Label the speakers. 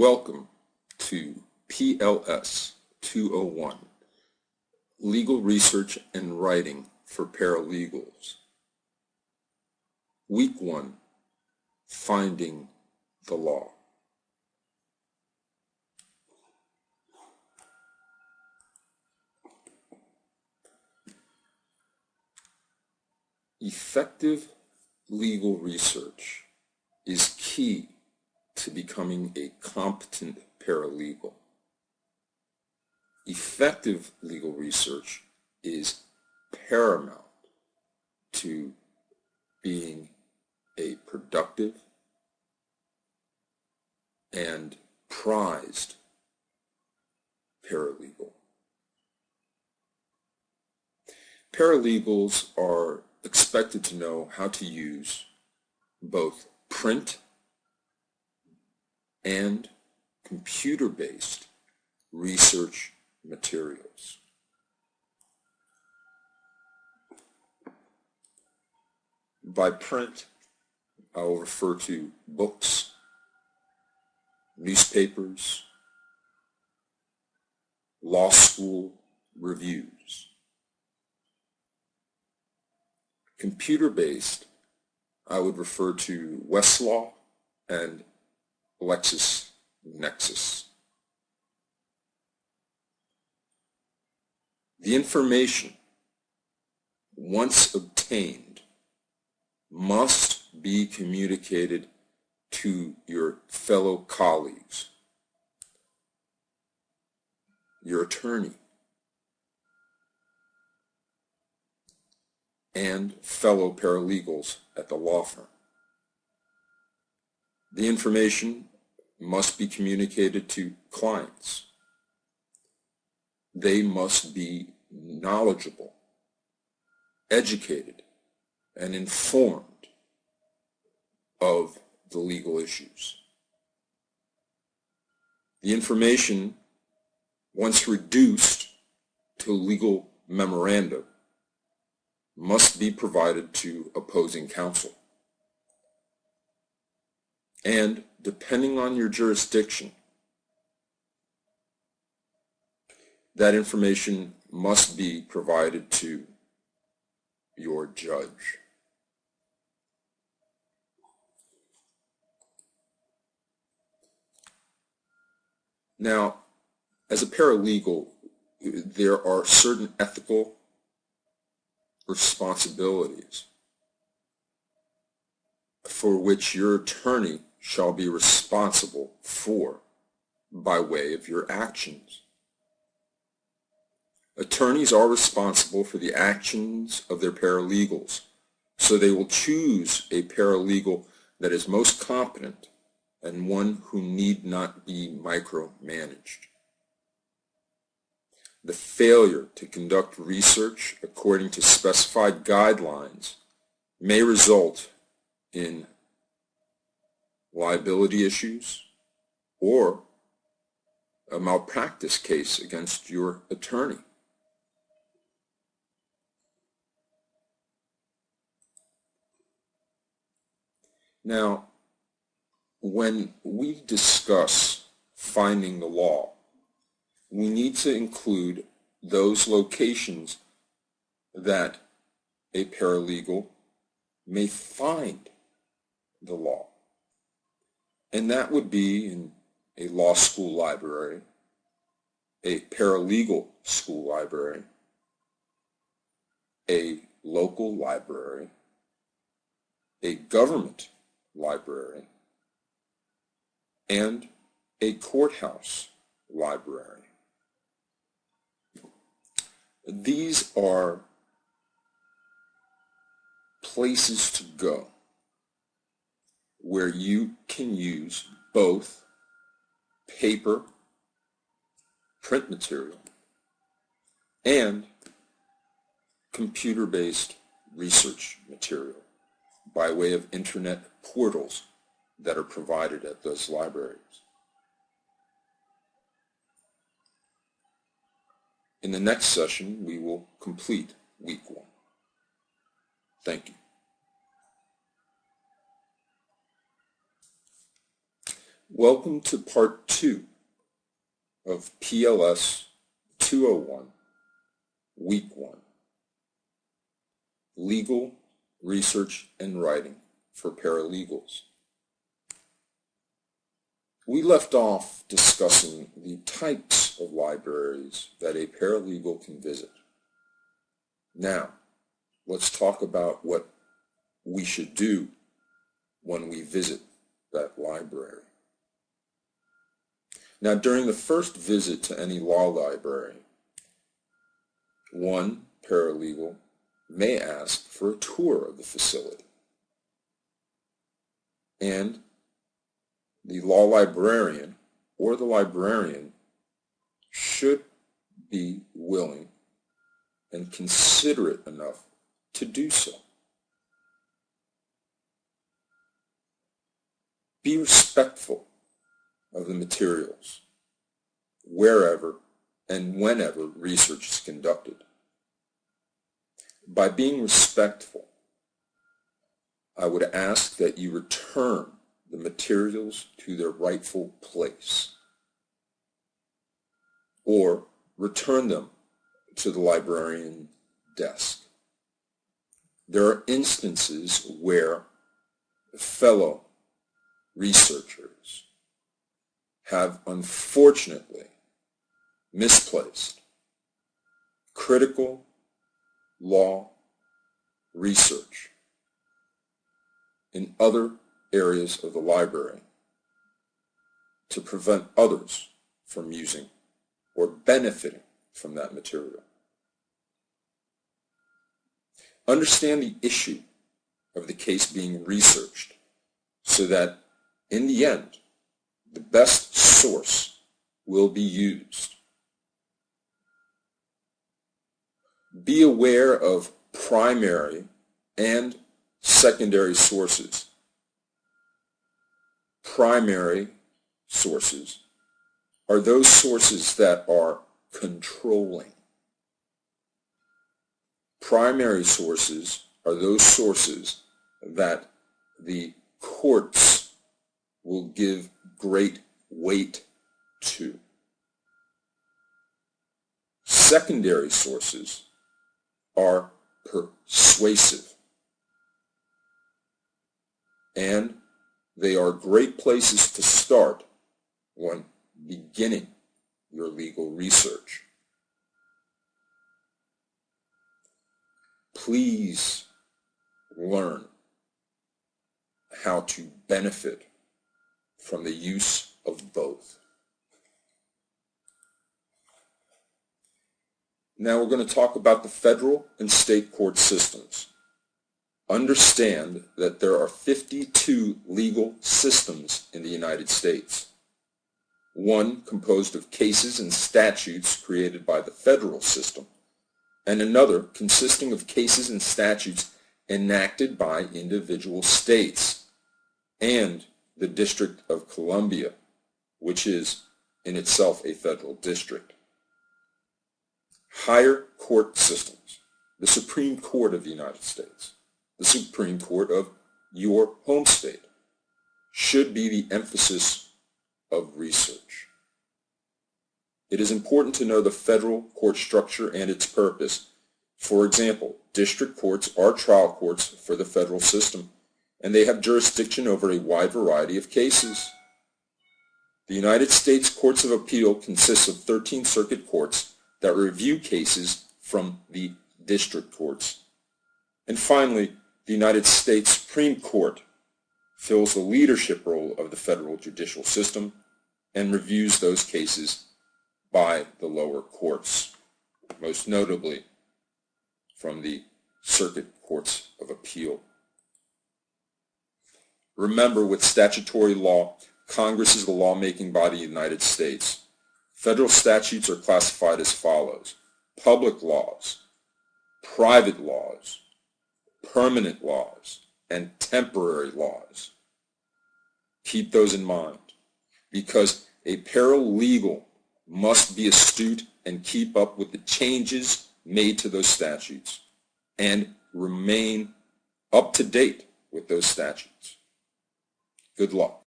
Speaker 1: Welcome to PLS201, Legal Research and Writing for Paralegals. Week 1, Finding the Law. Effective legal research is key to becoming a competent paralegal. Effective legal research is paramount to being a productive and prized paralegal. Paralegals are expected to know how to use both print and computer-based research materials. By print, I will refer to books, newspapers, law school reviews. Computer-based, I would refer to Westlaw and LexisNexis. The information, once obtained, must be communicated to your fellow colleagues, your attorney, and fellow paralegals at the law firm. The information must be communicated to clients. They must be knowledgeable, educated, and informed of the legal issues. The information, once reduced to legal memoranda, must be provided to opposing counsel. And depending on your jurisdiction, that information must be provided to your judge. Now, as a paralegal, there are certain ethical responsibilities for which your attorney shall be responsible for by way of your actions. Attorneys are responsible for the actions of their paralegals, so they will choose a paralegal that is most competent and one who need not be micromanaged. The failure to conduct research according to specified guidelines may result in liability issues or a malpractice case against your attorney. Now, when we discuss finding the law, we need to include those locations that a paralegal may find the law. And that would be in a law school library, a paralegal school library, a local library, a government library, and a courthouse library. These are places to go where you can use both paper, print material, and computer-based research material by way of internet portals that are provided at those libraries. In the next session, we will complete week 1. Thank you. Welcome to Part 2 of PLS201, Week 1, Legal Research and Writing for Paralegals. We left off discussing the types of libraries that a paralegal can visit. Now, let's talk about what we should do when we visit that library. Now, during the first visit to any law library, one paralegal may ask for a tour of the facility. And the law librarian or the librarian should be willing and considerate enough to do so. Be respectful of the materials wherever and whenever research is conducted. By being respectful, I would ask that you return the materials to their rightful place, or return them to the librarian desk. There are instances where fellow researchers have unfortunately misplaced critical law research in other areas of the library to prevent others from using or benefiting from that material. Understand the issue of the case being researched so that in the end, the best source will be used. Be aware of primary and secondary sources. Primary sources are those sources that are controlling. Primary sources are those sources that the courts will give great weight to. Secondary sources are persuasive, and they are great places to start when beginning your legal research. Please learn how to benefit from the use of both. Now we're going to talk about the federal and state court systems. Understand that there are 52 legal systems in the United States. One composed of cases and statutes created by the federal system, and another consisting of cases and statutes enacted by individual states, and the District of Columbia, which is in itself a federal district. Higher court systems, the Supreme Court of the United States, the Supreme Court of your home state, should be the emphasis of research. It is important to know the federal court structure and its purpose. For example, district courts are trial courts for the federal system, and they have jurisdiction over a wide variety of cases. The United States Courts of Appeal consists of 13 circuit courts that review cases from the district courts. And finally, the United States Supreme Court fills the leadership role of the federal judicial system and reviews those cases by the lower courts, most notably from the circuit courts of appeal. Remember, with statutory law, Congress is the lawmaking body of the United States. Federal statutes are classified as follows: public laws, private laws, permanent laws, and temporary laws. Keep those in mind, because a paralegal must be astute and keep up with the changes made to those statutes and remain up to date with those statutes. Good luck.